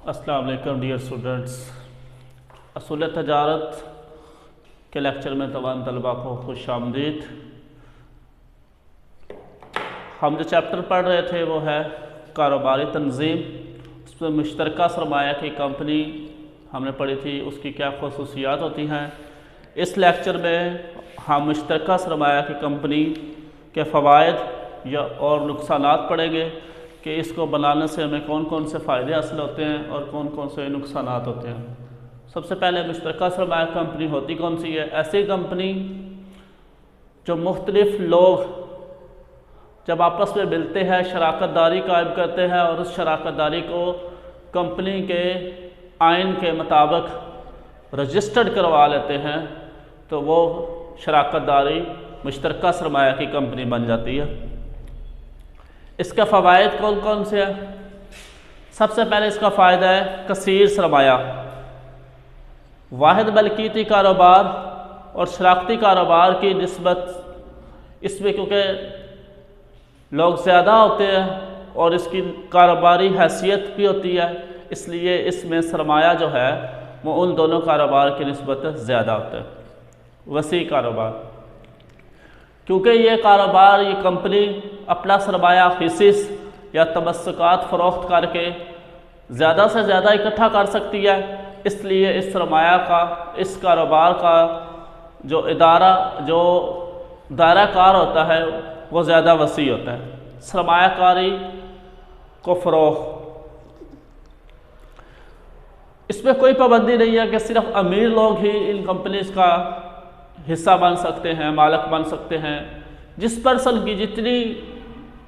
अस्सलाम वालेकुम dear students. असूल तजारत के लेक्चर में तमाम तलबा को खुश आमदीद। हम जो चैप्टर पढ़ रहे थे वो है कारोबारी तंजीम। उसमें मुश्तरका सरमाया की कंपनी हमने पढ़ी थी, उसकी क्या खसूसियात होती हैं। इस लेक्चर में हम मुश्तरका सरमाया की कंपनी के फ़वाइद या और नुकसानात पढ़ेंगे कि इसको बनाने से हमें कौन कौन से फ़ायदे हासिल होते हैं और कौन कौन से नुकसानात होते हैं। सबसे पहले मुश्तरका सरमाया कंपनी होती कौन सी है? ऐसी कंपनी जो मुख्तलिफ लोग जब आपस में मिलते हैं, शराकत दारी कायम करते हैं और उस शराकत दारी को कंपनी के आइन के मुताबिक रजिस्टर्ड करवा लेते हैं, तो वो शराकत दारी मुश्तरका सरमाया की कंपनी बन जाती है। इसका फ़वाइद कौन कौन से हैं? सबसे पहले इसका फ़ायदा है कसीर सरमाया। वाहिद मलकीती कारोबार और शराकती कारोबार की निस्बत इसमें क्योंकि लोग ज़्यादा होते हैं और इसकी कारोबारी हैसियत भी होती है, इसलिए इसमें सरमाया जो है वो उन दोनों कारोबार की निस्बत ज़्यादा होता है। वसी कारोबार, क्योंकि ये कारोबार, ये कंपनी अपना सरमाया हिस्स या तमस्सुकात फ़रोख्त करके ज़्यादा से ज़्यादा इकट्ठा कर सकती है, इसलिए इस सरमाया का, इस कारोबार का जो दायरा कार होता है वो ज़्यादा वसी होता है। सरमायाकारी को फ़रोग़, इसमें कोई पाबंदी नहीं है कि सिर्फ अमीर लोग ही इन कंपनीज़ का हिस्सा बन सकते हैं, मालिक बन सकते हैं। जिस पर्सन की जितनी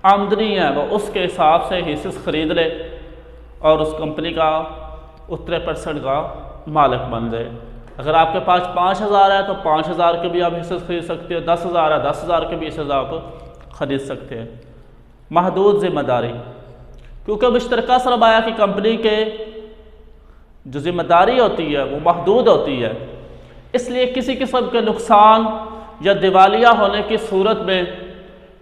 आमदनी है वो उसके हिसाब से हिस्से ख़रीद ले और उस कंपनी का उतने परसेंट का मालिक बन जाए। अगर आपके पास 5,000 है तो 5,000 के भी आप हिस्से खरीद सकते हो, 10,000 है 10,000 के भी हिस्से आप खरीद सकते हैं। महदूद ज़िम्मेदारी, क्योंकि मुश्तरका सरमाया की कंपनी के जो ज़िम्मेदारी होती है वो महदूद होती है, इसलिए किसी किस्म के नुकसान या दिवालिया होने की सूरत में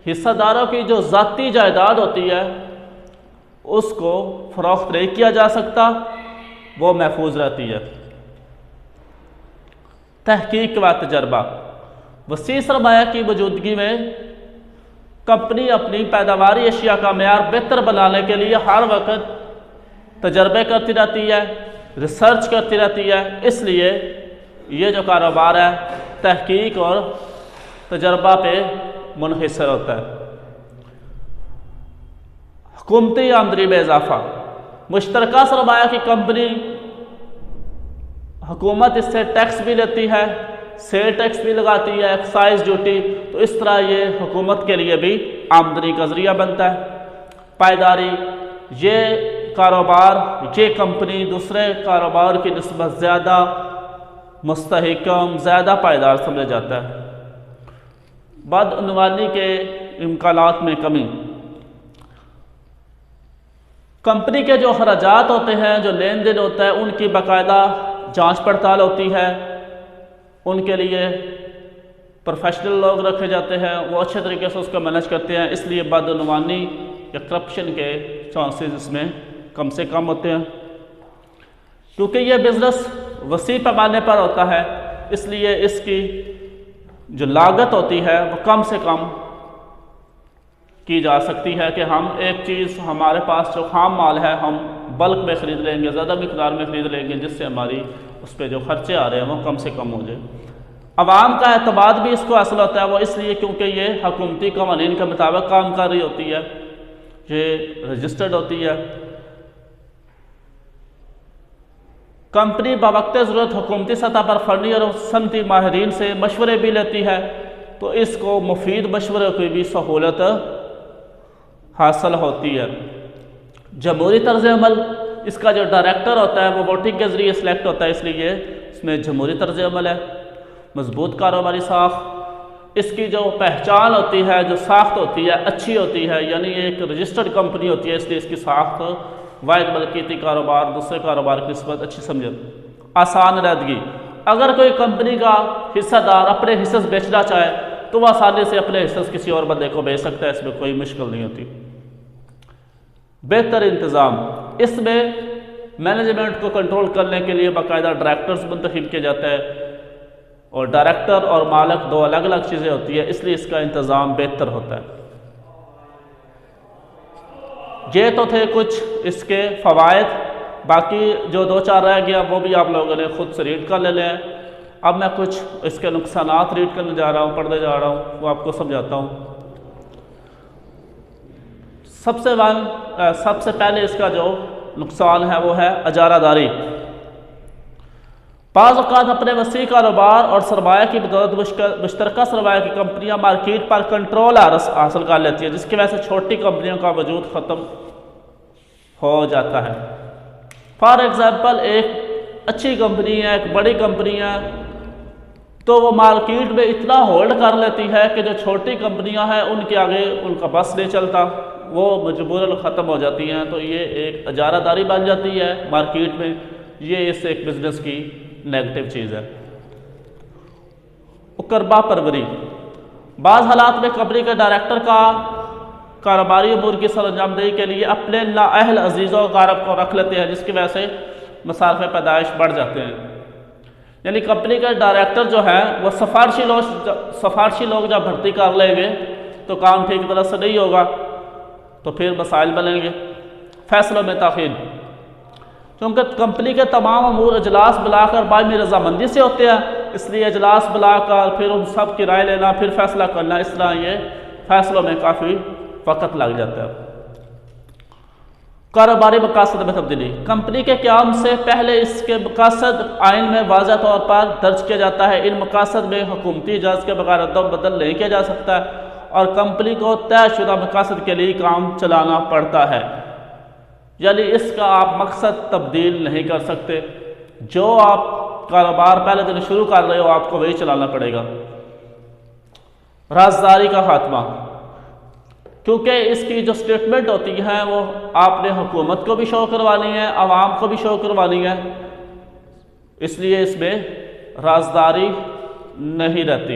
हिस्सेदारों की जो ज़ाती जायदाद होती है उसको फ़रोख्त नहीं किया जा सकता, वो महफूज रहती है। तहकीक व तजर्बा, वसी सरमाया की मौजूदगी में कंपनी अपनी पैदावारी अशिया का मेयार बेहतर बनाने के लिए हर वक्त तजर्बे करती रहती है, रिसर्च करती रहती है। इसलिए ये जो कारोबार है तहकीक और तजर्बा पे मुनहिसर होता है। हुकूमती आमदनी में इजाफा, मुश्तरका सरमाया की कंपनी हुकूमत इससे टैक्स भी लेती है, सेल टैक्स भी लगाती है, एक्साइज ड्यूटी, तो इस तरह ये हुकूमत के लिए भी आमदनी का ज़रिया बनता है। पायदारी, ये कारोबार, ये कंपनी दूसरे कारोबार की निस्बत ज़्यादा मुस्तहकम, ज़्यादा पायदार समझा जाता है। बदअनवानी के इम्कानात में कमी, कंपनी के जो खर्चात होते हैं, जो लेन देन होता है, उनकी बाकायदा जांच पड़ताल होती है। उनके लिए प्रोफेशनल लोग रखे जाते हैं, वो अच्छे तरीके से उसको मैनेज करते हैं, इसलिए बदअनवानी या करप्शन के चांसेस इसमें कम से कम होते हैं। क्योंकि ये बिज़नेस वसी पैमाने पर होता है, इसलिए इसकी जो लागत होती है वो कम से कम की जा सकती है कि हम एक चीज़, हमारे पास जो खाम माल है हम बल्क में ख़रीद लेंगे, ज़्यादा मिकदार में ख़रीद लेंगे, जिससे हमारी उस पर जो खर्चे आ रहे हैं वो कम से कम हो जाए। अवाम का एतमाद भी इसको हासिल होता है, वो इसलिए क्योंकि ये हुकूमती क़वानीन के मुताबिक काम कर रही होती है, ये रजिस्टर्ड होती है। कंपनी बवक्त ज़रूरत हुकूमती सतह पर फ़नी और सनती माहिरीन से मशवरे भी लेती है, तो इसको मुफीद मशवरे की भी सहूलत हासिल होती है। जमहूरी तर्ज़ अमल, इसका जो डायरेक्टर होता है वो वोटिंग के ज़रिए सिलेक्ट होता है, इसलिए इसमें जमहूरी तर्ज़ अमल है। मजबूत कारोबारी साख, इसकी जो पहचान होती है, जो साख्त होती है अच्छी होती है, यानी एक रजिस्टर्ड कंपनी होती है, इसलिए इसकी साख्त वाहिद मलकीती कारोबार दूसरे कारोबार की निस्बत अच्छी समझे। आसान रहदगी, अगर कोई कंपनी का हिस्सेदार अपने हिस्से बेचना चाहे तो वह आसानी से अपने हिस्से किसी और बंदे को बेच सकता है, इसमें कोई मुश्किल नहीं होती। बेहतर इंतज़ाम, इसमें मैनेजमेंट को कंट्रोल करने के लिए बाकायदा डायरेक्टर्स मुंतखब किए जाते हैं, और डायरेक्टर और मालिक दो अलग अलग चीज़ें होती है, इसलिए इसका इंतज़ाम बेहतर होता है। ये तो थे कुछ इसके फ़वाइद, बाकी जो दो चार रह गया वो भी आप लोगों ने खुद से रीड कर लेने हैं। अब मैं कुछ इसके नुकसानात रीड करने जा रहा हूँ, पढ़ने जा रहा हूँ, वो आपको समझाता हूँ। सबसे पहले इसका जो नुकसान है वो है अजारादारी। बाज़ औक़ात अपने वसी कारोबार और सरमाया की बदौलत मुश्तरका सरमाया की कंपनियां मार्केट पर कंट्रोल हासिल कर लेती है, जिसकी वजह से छोटी कंपनियों का वजूद ख़त्म हो जाता है। फॉर एग्ज़ाम्पल, एक अच्छी कंपनी है, एक बड़ी कंपनी है, तो वो मार्केट में इतना होल्ड कर लेती है कि जो छोटी कंपनियां हैं उनके आगे उनका बस नहीं चलता, वो मजबूरन ख़त्म हो जाती हैं। तो ये एक अजारादारी बन जाती है मार्केट में, ये इस एक बिज़नेस की नेगेटिव चीज़ है। मुकरबा परवरी, बाज़ हालात में कंपनी के डायरेक्टर का कारोबारी अमूर की सरअंजामदही के लिए अपने नाअहल अजीज़ों कारब को रख लेते हैं, जिसकी वजह से मसारफ़ पैदाइश बढ़ जाते हैं। यानी कंपनी के डायरेक्टर जो है वो सिफारशी लोग जब भर्ती कर लेंगे तो काम ठीक तरह से नहीं होगा, तो फिर मसाइल बनेंगे। फैसलों में ताख़ीर, क्योंकि कंपनी के तमाम अमूर अजलास बुलाकर बायमी रजामंदी से होते हैं, इसलिए अजलास बुलाकर फिर उन सब की राय लेना, फिर फैसला करना, इस तरह ये फैसलों में काफ़ी वक़्त लग जाता है। कारोबारी मकासद में तब्दीली, कंपनी के क़याम से पहले इसके मकासद आइन में वाज़ह तौर पर दर्ज किया जाता है। इन मकासद में हुकूमती इजाज़त के बगैर रद्द बदल नहीं किया जा सकता, और कंपनी को तयशुदा मकासद के लिए काम चलाना पड़ता है। यानी इसका आप मकसद तब्दील नहीं कर सकते, जो आप कारोबार पहले दिन शुरू कर रहे हो आपको वही चलाना पड़ेगा। राजदारी का खात्मा, क्योंकि इसकी जो स्टेटमेंट होती है वो आपने हुकूमत को भी शो करवानी है, आवाम को भी शो करवानी है, इसलिए इसमें राजदारी नहीं रहती।